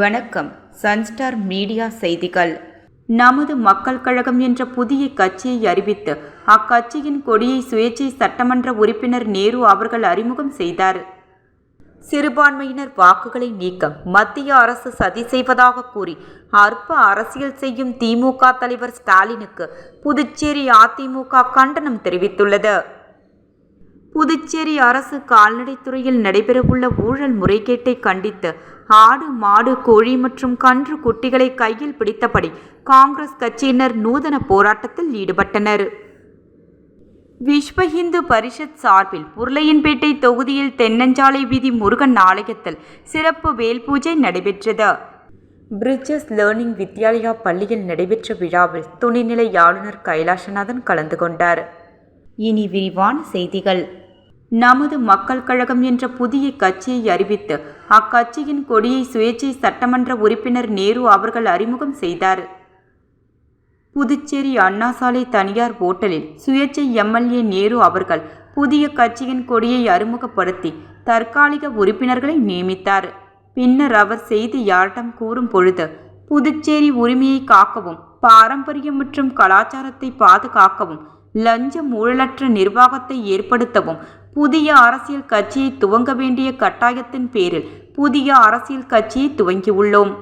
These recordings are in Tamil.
வணக்கம். சன்ஸ்டார் மீடியா செய்திகள். நமது மக்கள் கழகம் என்ற புதிய கட்சியை அறிவித்து அக்கட்சியின் கொடியை சுயேட்சை சட்டமன்ற உறுப்பினர் நேரு அவர்கள் அறிமுகம் செய்தார். சிறுபான்மையினர் வாக்குகளை நீக்க மத்திய அரசு சதி செய்வதாக கூறி அற்ப அரசியல் செய்யும் திமுக தலைவர் ஸ்டாலினுக்கு புதுச்சேரி அதிமுக கண்டனம் தெரிவித்துள்ளது. புதுச்சேரி அரசு கால்நடைத்துறையில் நடைபெறவுள்ள ஊழல் முறைகேட்டை கண்டித்து ஆடு, மாடு, கோழி மற்றும் கன்று குட்டிகளை கையில் பிடித்தபடி காங்கிரஸ் கட்சியினர் நூதன போராட்டத்தில் ஈடுபட்டனர். விஸ்வ இந்து பரிஷத் சார்பில் உருளையன்பேட்டை தொகுதியில் தென்னஞ்சாலை வீதி முருகன் ஆலயத்தில் சிறப்பு வேல் பூஜை நடைபெற்றது. பிரிட்ஜஸ் லேர்னிங் வித்யாலயா பள்ளியில் நடைபெற்ற விழாவில் துணைநிலை ஆளுநர் கைலாசநாதன் கலந்து கொண்டார். இனி விரிவான செய்திகள். நமது மக்கள் கழகம் என்ற புதிய கட்சியை அறிவித்து அக்கட்சியின் கொடியை சுயேட்சை சட்டமன்ற உறுப்பினர் நேரு அவர்கள் அறிமுகம் செய்தார். புதுச்சேரி அண்ணா சாலை தனியார் ஓட்டலில் சுயேட்சை எம்எல்ஏ நேரு அவர்கள் புதிய கட்சியின் கொடியை அறிமுகப்படுத்தி தற்காலிக உறுப்பினர்களை நியமித்தார். பின்னர் அவர் செய்தியாளரிடம் கூறும் பொழுது, புதுச்சேரி உரிமையை காக்கவும், பாரம்பரியம் மற்றும் கலாச்சாரத்தை பாதுகாக்கவும், லஞ்ச ஊழலற்ற நிர்வாகத்தை ஏற்படுத்தவும் புதிய அரசியல் கட்சியை துவங்க வேண்டிய கட்டாயத்தின் பேரில் புதிய அரசியல் கட்சியை துவங்கியுள்ளோம்.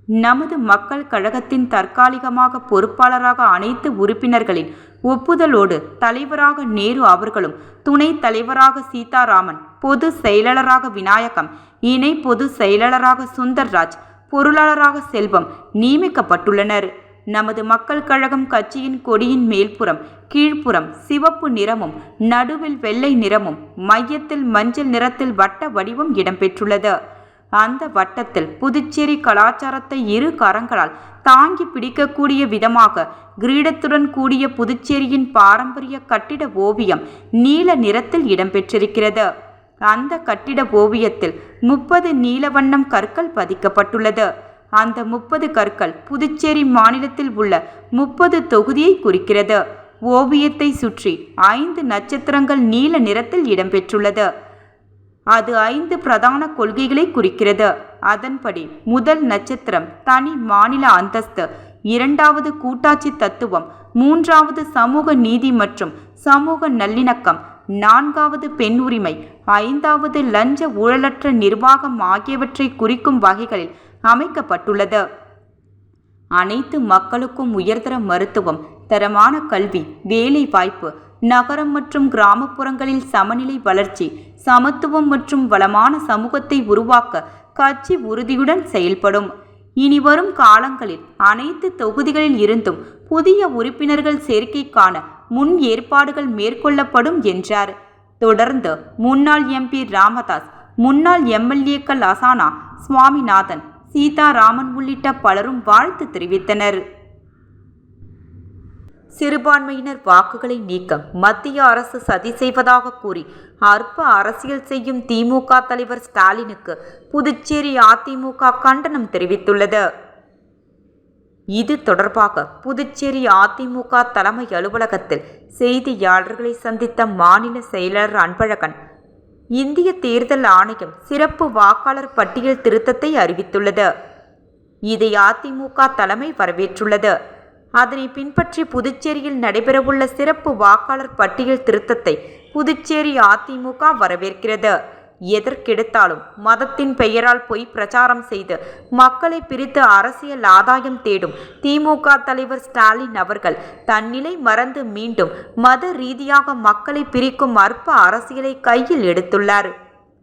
நமது மக்கள் கழகத்தின் தற்காலிகமாக பொறுப்பாளராக அனைத்து உறுப்பினர்களின் ஒப்புதலோடு தலைவராக நேரு அவர்களும், துணை தலைவராக சீதாராமன், பொது செயலாளராக விநாயகம், இணை பொது செயலாளராக சுந்தர்ராஜ், பொருளாளராக செல்வம் நியமிக்கப்பட்டுள்ளனர். நமது மக்கள் கழகம் கட்சியின் கொடியின் மேல்புறம், கீழ்ப்புறம் சிவப்பு நிறமும், நடுவில் வெள்ளை நிறமும், மையத்தில் மஞ்சள் நிறத்தில் வட்ட வடிவம் இடம்பெற்றுள்ளது. அந்த வட்டத்தில் புதுச்சேரி கலாச்சாரத்தை இரு கரங்களால் தாங்கி பிடிக்கக்கூடிய விதமாக கிரீடத்துடன் கூடிய புதுச்சேரியின் பாரம்பரிய கட்டிட ஓவியம் நீல நிறத்தில் இடம்பெற்றிருக்கிறது. அந்த கட்டிட ஓவியத்தில் 30 நீல வண்ணம் கற்கள் பதிக்கப்பட்டுள்ளது. அந்த 30 கற்கள் புதுச்சேரி மாநிலத்தில் உள்ள 30 தொகுதியை குறிக்கிறது. ஓவியத்தை சுற்றி 5 நட்சத்திரங்கள் நீல நிறத்தில் இடம்பெற்றுள்ளது. அது 5 பிரதான கொள்கைகளை குறிக்கிறது. அதன்படி முதல் நட்சத்திரம் தனி மாநில அந்தஸ்து, 2வது கூட்டாட்சி தத்துவம், 3வது சமூக நீதி மற்றும் சமூக நல்லிணக்கம், 4வது பெண் உரிமை, 5வது லஞ்ச ஊழலற்ற நிர்வாகம் ஆகியவற்றை குறிக்கும் வகைகளில் அமைக்கப்பட்டுள்ளது. அனைத்து மக்களுக்கும் உயர்தர மருத்துவம், தரமான கல்வி, வேலை வாய்ப்பு, நகரம் மற்றும் கிராமப்புறங்களில் சமநிலை வளர்ச்சி, சமத்துவம் மற்றும் வளமான சமூகத்தை உருவாக்க கட்சி உறுதியுடன் செயல்படும். இனிவரும் காலங்களில் அனைத்து தொகுதிகளில் இருந்தும் புதிய உறுப்பினர்கள் சேர்க்கைக்கான முன் ஏற்பாடுகள் மேற்கொள்ளப்படும் என்றார். தொடர்ந்து முன்னாள் எம்பி ராமதாஸ், முன்னாள் எம்எல்ஏக்கள் அசானா, சுவாமிநாதன், சீதாராமன் உள்ளிட்ட பலரும் வாழ்த்து தெரிவித்தனர். சிறுபான்மையினர் வாக்குகளை நீக்க மத்திய அரசு சதி செய்வதாக கூறி அற்ப அரசியல் செய்யும் திமுக தலைவர் ஸ்டாலினுக்கு புதுச்சேரி அதிமுக கண்டனம் தெரிவித்துள்ளது. இது தொடர்பாக புதுச்சேரி அதிமுக தலைமை அலுவலகத்தில் செய்தியாளர்களை சந்தித்த மாநில செயலாளர் அன்பழகன், இந்திய தேர்தல் ஆணையம் சிறப்பு வாக்காளர் பட்டியல் திருத்தத்தை அறிவித்துள்ளது. இதை அதிமுக தலைமை வரவேற்றுள்ளது. அதனை பின்பற்றி புதுச்சேரியில் நடைபெறவுள்ள சிறப்பு வாக்காளர் பட்டியல் திருத்தத்தை புதுச்சேரி அதிமுக வரவேற்கிறது. எதற்கெடுத்தாலும் மதத்தின் பெயரால் பொய் பிரச்சாரம் செய்து மக்களை பிரித்து அரசியல் ஆதாயம் தேடும் திமுக தலைவர் ஸ்டாலின் அவர்கள் தன்னிலை மறந்து மீண்டும் மத ரீதியாக மக்களை பிரிக்கும் அற்ப அரசியலை கையில் எடுத்துள்ளார்.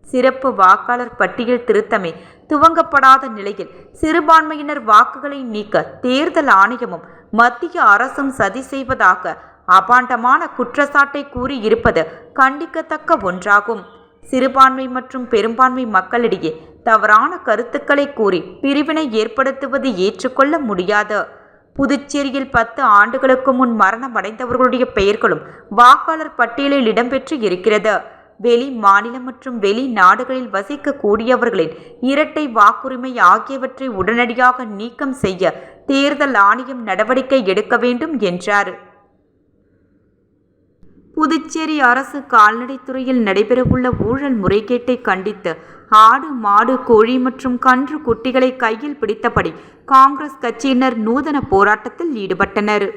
சிறப்பு வாக்காளர் பட்டியல் திருத்தமே துவங்கப்படாத நிலையில் சிறுபான்மையினர் வாக்குகளை நீக்க தேர்தல் ஆணையமும் மத்திய அரசும் சதி செய்வதாக அபாண்டமான குற்றச்சாட்டை கூறியிருப்பது கண்டிக்கத்தக்க ஒன்றாகும். சிறுபான்மை மற்றும் பெரும்பான்மை மக்களிடையே தவறான கருத்துக்களை கூறி பிரிவினை ஏற்படுத்துவது ஏற்றுக்கொள்ள முடியாது. புதுச்சேரியில் 10 ஆண்டுகளுக்கு முன் மரணமடைந்தவர்களுடைய பெயர்களும் வாக்காளர் பட்டியலில் இடம்பெற்று இருக்கிறது. வெளி மாநிலம் மற்றும் வெளி நாடுகளில் வசிக்கக்கூடியவர்களின் இரட்டை வாக்குரிமை ஆகியவற்றை உடனடியாக நீக்கம் செய்ய தேர்தல் ஆணையம் நடவடிக்கை எடுக்க வேண்டும் என்றார். புதுச்சேரி அரசு கால்நடைத்துறையில் நடைபெறவுள்ள ஊழல் முறைகேட்டை கண்டித்து ஆடு மாடு கோழி மற்றும் கன்று குட்டிகளை கையில் பிடித்தபடி காங்கிரஸ் கட்சியினர் நூதன போராட்டத்தில் ஈடுபட்டனர்.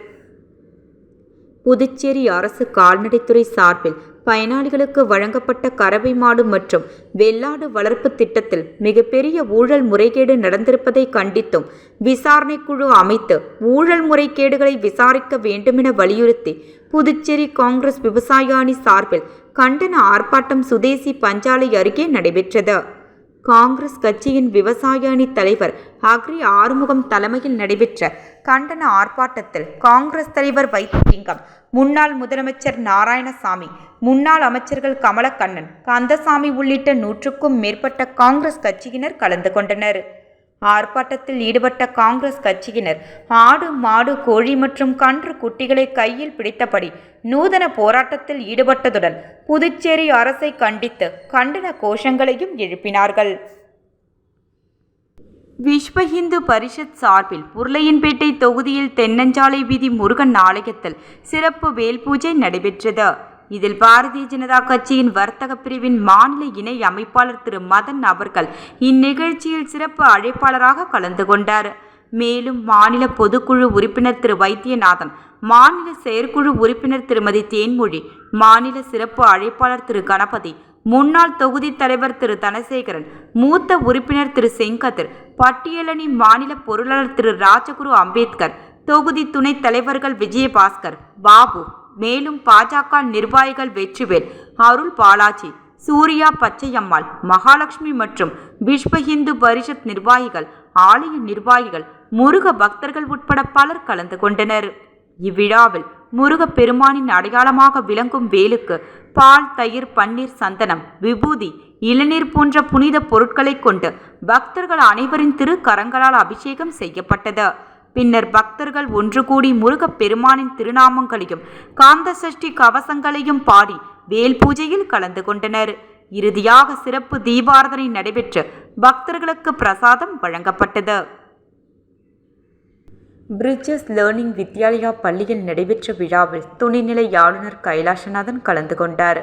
புதுச்சேரி அரசு கால்நடைத்துறை சார்பில் பயனாளிகளுக்கு வழங்கப்பட்ட கறவை மாடு மற்றும் வெள்ளாடு வளர்ப்பு திட்டத்தில் மிகப்பெரிய ஊழல் முறைகேடு நடந்திருப்பதை கண்டித்தும் விசாரணை குழு அமைத்து ஊழல் முறைகேடுகளை விசாரிக்க வேண்டுமென வலியுறுத்தி புதுச்சேரி காங்கிரஸ் விவசாய அணி சார்பில் கண்டன ஆர்ப்பாட்டம் சுதேசி பஞ்சாலை அருகே நடைபெற்றது. காங்கிரஸ் கட்சியின் விவசாய அணி தலைவர் அக்ரி ஆறுமுகம் தலைமையில் நடைபெற்ற கண்டன ஆர்ப்பாட்டத்தில் காங்கிரஸ் தலைவர் வைத்திலிங்கம், முன்னாள் முதலமைச்சர் நாராயணசாமி, முன்னாள் அமைச்சர்கள் கமலக்கண்ணன், கந்தசாமி உள்ளிட்ட 100க்கும் மேற்பட்ட காங்கிரஸ் கட்சியினர் கலந்து கொண்டனர். ஆர்ப்பாட்டத்தில் ஈடுபட்ட காங்கிரஸ் கட்சியினர் ஆடு மாடு கோழி மற்றும் கன்று குட்டிகளை கையில் பிடித்தபடி நூதன போராட்டத்தில் ஈடுபட்டதுடன் புதுச்சேரி அரசை கண்டித்து கண்டன கோஷங்களையும் எழுப்பினார்கள். விஸ்வ இந்து பரிஷத் சார்பில் உருளையன்பேட்டை தொகுதியில் தென்னஞ்சாலை வீதி முருகன் ஆலயத்தில் சிறப்பு வேல் பூஜை நடைபெற்றது. இதில் பாரதிய ஜனதா கட்சியின் வர்த்தக பிரிவின் மாநில இணை அமைப்பாளர் திரு மதன் அவர்கள் இந்நிகழ்ச்சியில் சிறப்பு அழைப்பாளராக கலந்து கொண்டார். மேலும் மாநில பொதுக்குழு உறுப்பினர் திரு வைத்தியநாதன், மாநில செயற்குழு உறுப்பினர் திருமதி தேன்மொழி, மாநில சிறப்பு அழைப்பாளர் திரு கணபதி, முன்னாள் தொகுதி தலைவர் திரு தனசேகரன், மூத்த உறுப்பினர் திரு செங்கதிர், பட்டியலணி மாநில பொருளாளர் திரு ராஜகுரு அம்பேத்கர், தொகுதி துணைத் தலைவர்கள் விஜயபாஸ்கர், பாபு, மேலும் பாஜக நிர்வாகிகள் வெற்றிவேல், அருள் பாலாஜி, சூர்யா, பச்சையம்மாள், மகாலட்சுமி மற்றும் விஸ்வ இந்து பரிஷத் நிர்வாகிகள், ஆலய நிர்வாகிகள், முருக பக்தர்கள் உட்பட பலர் கலந்து கொண்டனர். இவ்விழாவில் முருக பெருமானின் அடையாளமாக விளங்கும் வேலுக்கு பால், தயிர், பன்னீர், சந்தனம், விபூதி, இளநீர் போன்ற புனித பொருட்களை கொண்டு பக்தர்கள் அனைவரின் திரு கரங்களால் அபிஷேகம் செய்யப்பட்டது. பின்னர் பக்தர்கள் ஒன்று கூடி முருகப் பெருமானின் திருநாமங்களையும் காந்த சஷ்டி கவசங்களையும் பாடி வேல் பூஜையில் கலந்து கொண்டனர். இறுதியாக சிறப்பு தீபாராதனை நடைபெற்று பக்தர்களுக்கு பிரசாதம் வழங்கப்பட்டது. பிரிட்ஜஸ் லேர்னிங் வித்யாலயா பள்ளியில் நடைபெற்ற விழாவில் துணைநிலை ஆளுநர் கைலாசநாதன் கலந்து கொண்டார்.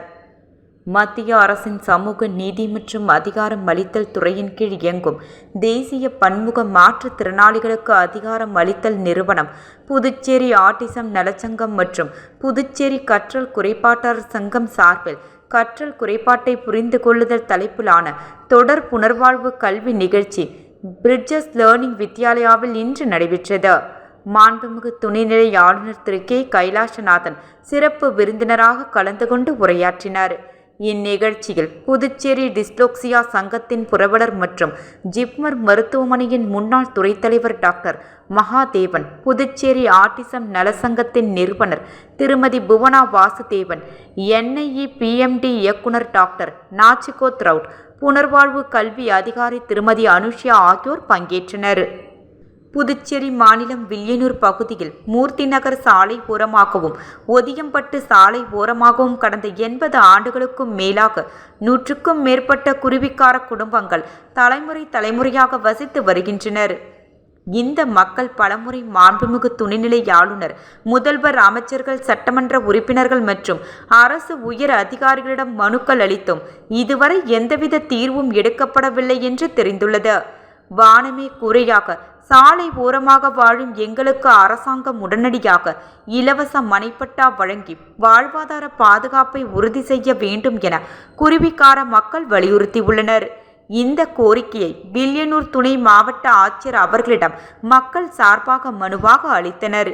மத்திய அரசின் சமூக நீதி மற்றும் அதிகாரம் அளித்தல் துறையின் கீழ் இயங்கும் தேசிய பன்முக மாற்றுத்திறனாளிகளுக்கு அதிகாரம் அளித்தல் நிறுவனம், புதுச்சேரி ஆட்டிசம் நலச்சங்கம் மற்றும் புதுச்சேரி கற்றல் குறைபாட்டாளர் சங்கம் சார்பில் கற்றல் குறைபாட்டை புரிந்து கொள்ளுதல் தலைப்பிலான தொடர் புனர்வாழ்வு கல்வி நிகழ்ச்சி பிரிட்ஜஸ் லேர்னிங் வித்யாலயாவில் இன்று நடைபெற்றது. மாண்புமிகு துணைநிலை ஆளுநர் திரு கே கைலாசநாதன் சிறப்பு விருந்தினராக கலந்து கொண்டு உரையாற்றினார். இந்நிகழ்ச்சியில் புதுச்சேரி டிஸ்லோக்சியா சங்கத்தின் புரவலர் மற்றும் ஜிப்மர் மருத்துவமனையின் முன்னாள் துறை தலைவர் டாக்டர் மகாதேவன், புதுச்சேரி ஆட்டிசம் நலசங்கத்தின் நிறுவனர் திருமதி புவனா வாசுதேவன், NIE PMD இயக்குனர் டாக்டர் நாச்சிகோத் ரவுட், புனர்வாழ்வு கல்வி அதிகாரி திருமதி அனுஷ்யா ஆகியோர் பங்கேற்றனர். புதுச்சேரி மாநிலம் வில்லியனூர் பகுதியில் மூர்த்தி நகர் சாலை ஓரமாகவும் ஒதியம்பட்டு சாலை ஓரமாகவும் கடந்த 80 ஆண்டுகளுக்கும் மேலாக 100க்கும் மேற்பட்ட குருவிக்கார குடும்பங்கள் தலைமுறையாக வசித்து வருகின்றனர். இந்த மக்கள் பலமுறை மாண்புமிகு துணைநிலை ஆளுநர், முதல்வர், அமைச்சர்கள், சட்டமன்ற உறுப்பினர்கள் மற்றும் அரசு உயர் அதிகாரிகளிடம் மனுக்கள் அளித்தும் இதுவரை எந்தவித தீர்வும் எடுக்கப்படவில்லை என்று தெரிந்துள்ளது. வானமே கூரையாக சாலை ஓரமாக வாழும் எங்களுக்கு அரசாங்கம் உடனடியாக இலவச மனைப்பட்டா வழங்கி வாழ்வாதார பாதுகாப்பை உறுதி செய்ய வேண்டும் என குருவிக்கார மக்கள் வலியுறுத்தியுள்ளனர். இந்த கோரிக்கையை வில்லியனூர் துணை மாவட்ட ஆட்சியர் அவர்களிடம் மக்கள் சார்பாக மனுவாக அளித்தனர்.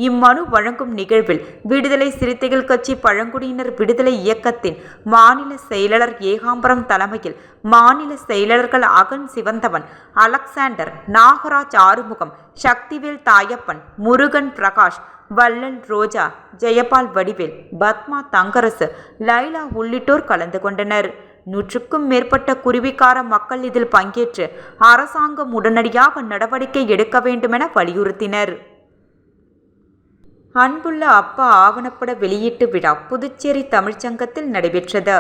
இம்மனு வழங்கும் நிகழ்வில் விடுதலை சிறுத்தைகள் கட்சி பழங்குடியினர் விடுதலை இயக்கத்தின் மாநில செயலாளர் ஏகாம்பரம் தலைமையில் மாநில செயலாளர்கள் அகன் சிவந்தவன், அலெக்சாண்டர், நாகராஜ் ஆறுமுகம், சக்திவேல் தாயப்பன், முருகன் பிரகாஷ், வள்ளல் ரோஜா, ஜெயபால் வடிவேல், பத்மா தங்கரசு, லைலா உள்ளிட்டோர் கலந்து கொண்டனர். 100க்கும் மேற்பட்ட குருவிக்கார மக்கள் இதில் பங்கேற்று அரசாங்கம் உடனடியாக நடவடிக்கை எடுக்க வேண்டுமென வலியுறுத்தினர். அன்புள்ள அப்பா ஆவணப்பட வெளியீட்டு விழா புதுச்சேரி தமிழ்ச்சங்கத்தில் நடைபெற்றது.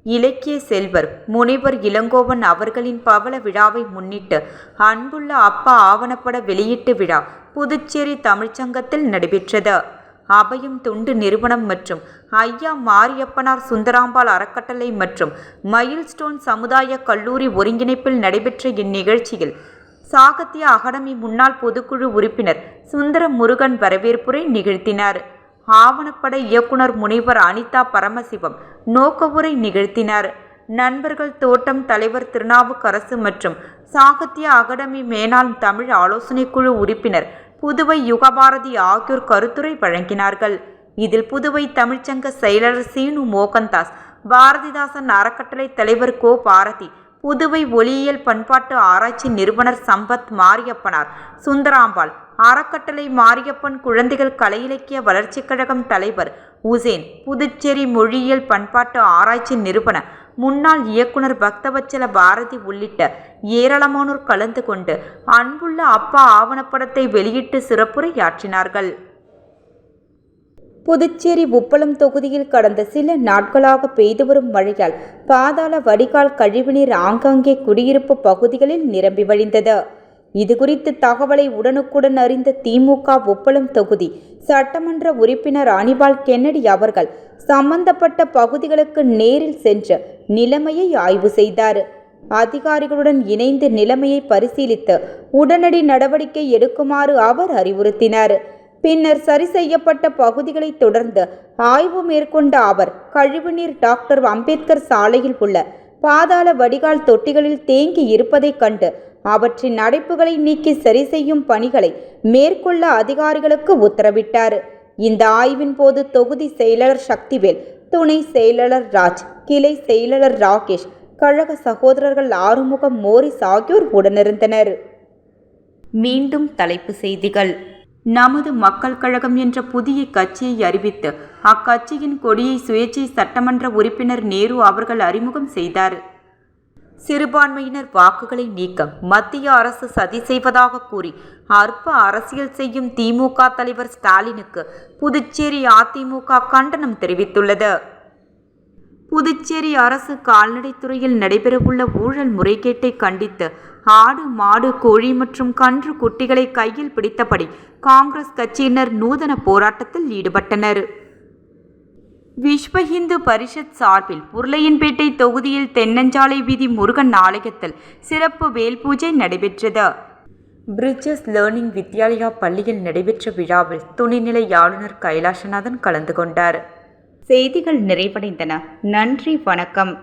இலக்கிய செல்வர் முனைவர் இளங்கோவன் அவர்களின் பவள விழாவை முன்னிட்டு அன்புள்ள அப்பா ஆவணப்பட வெளியீட்டு விழா புதுச்சேரி தமிழ்ச்சங்கத்தில் நடைபெற்றது. அபயம் தொண்டு நிறுவனம் மற்றும் ஐயா மாரியப்பனார் சுந்தராம்பாள் அறக்கட்டளை மற்றும் மைல்ஸ்டோன் சமுதாய கல்லூரி ஒருங்கிணைப்பில் நடைபெற்ற இந்நிகழ்ச்சியில் சாகித்ய அகாடமி முன்னாள் பொதுக்குழு உறுப்பினர் சுந்தரம் முருகன் வரவேற்புரை நிகழ்த்தினார். ஆவணப்பட இயக்குனர் முனைவர் அனிதா பரமசிவம் நோக்க உரை நிகழ்த்தினார். நண்பர்கள் தோட்டம் தலைவர் திருநாவுக்கரசு மற்றும் சாகித்ய அகாடமி மேனாள் தமிழ் ஆலோசனை குழு உறுப்பினர் புதுவை யுகபாரதி ஆகியோர் கருத்துரை வழங்கினார்கள். இதில் புதுவை தமிழ்ச்சங்க செயலாளர் சீனு மோகன்தாஸ், பாரதிதாசன் அறக்கட்டளை தலைவர் கோ பாரதி, புதுவை ஒளியியல் பண்பாட்டு ஆராய்ச்சி நிறுவனர் சம்பத் மாரியப்பனார், சுந்தராம்பாள் அறக்கட்டளை மாரியப்பன் குழந்தைகள் கலை இலக்கிய வளர்ச்சிக் கழகம் தலைவர் உசேன், புதுச்சேரி மொழியியல் பண்பாட்டு ஆராய்ச்சி நிறுவன முன்னாள் இயக்குனர் பக்தவச்சல பாரதி உள்ளிட்ட ஏராளமானோர் கலந்து கொண்டு அன்புள்ள அப்பா ஆவணப்படத்தை வெளியிட்டு சிறப்புரையாற்றினார்கள். புதுச்சேரி உப்பளம் தொகுதியில் கடந்த சில நாட்களாக பெய்து வரும் மழையால் பாதாள வடிகால் கழிவுநீர் ஆங்காங்கே குடியிருப்பு பகுதிகளில் நிரம்பி வழிந்தது. இதுகுறித்து தகவலை உடனுக்குடன் அறிந்த திமுக உப்பளம் தொகுதி சட்டமன்ற உறுப்பினர் அனிபால் கென்னடி அவர்கள் சம்பந்தப்பட்ட பகுதிகளுக்கு நேரில் சென்று நிலைமையை ஆய்வு செய்தார். அதிகாரிகளுடன் இணைந்து நிலைமையை பரிசீலித்து உடனடி நடவடிக்கை எடுக்குமாறு அவர் அறிவுறுத்தினார். பின்னர் சரி செய்யப்பட்ட பகுதிகளை தொடர்ந்து ஆய்வு மேற்கொண்ட அவர் கழிவுநீர் டாக்டர் அம்பேத்கர் சாலையில் உள்ள பாதாள வடிகால் தொட்டிகளில் தேங்கி இருப்பதைக் கண்டு அவற்றின் அடைப்புகளை நீக்கி சரி செய்யும் பணிகளை மேற்கொள்ள அதிகாரிகளுக்கு உத்தரவிட்டார். இந்த ஆய்வின் போது தொகுதி செயலாளர் சக்திவேல், துணை செயலாளர் ராஜ், கிளை செயலாளர் ராகேஷ், கழக சகோதரர்கள் ஆறுமுகம், மோரிஸ் ஆகியோர் உடனிருந்தனர். மீண்டும் தலைப்பு செய்திகள். நமது மக்கள் கழகம் என்ற புதிய கட்சியை அறிவித்து அக்கட்சியின் கொடியை சுயேட்சை சட்டமன்ற உறுப்பினர் நேரு அவர்கள் அறிமுகம் செய்தார். சிறுபான்மையினர் வாக்குகளை நீக்க மத்திய அரசு சதி செய்வதாக கூறி அற்ப அரசியல் செய்யும் திமுக தலைவர் ஸ்டாலினுக்கு புதுச்சேரி அதிமுக கண்டனம் தெரிவித்துள்ளது. புதுச்சேரி அரசு கால்நடைத்துறையில் நடைபெறவுள்ள ஊழல் முறைகேட்டை கண்டித்து ஆடு, மாடு, கோழி மற்றும் கன்று குட்டிகளை கையில் பிடித்தபடி காங்கிரஸ் கட்சியினர் நூதன போராட்டத்தில் ஈடுபட்டனர். விஸ்வ இந்து பரிஷத் சார்பில் உருளையன்பேட்டை தொகுதியில் தென்னஞ்சாலை வீதி முருகன் ஆலயத்தில் சிறப்பு வேல் பூஜை நடைபெற்றது. பிரிட்ஜஸ் லேர்னிங் வித்யாலயா பள்ளியில் நடைபெற்ற விழாவில் துணைநிலை ஆளுநர் கைலாசநாதன் கலந்து கொண்டார். செய்திகள் நிறைவடைந்தன. நன்றி, வணக்கம்.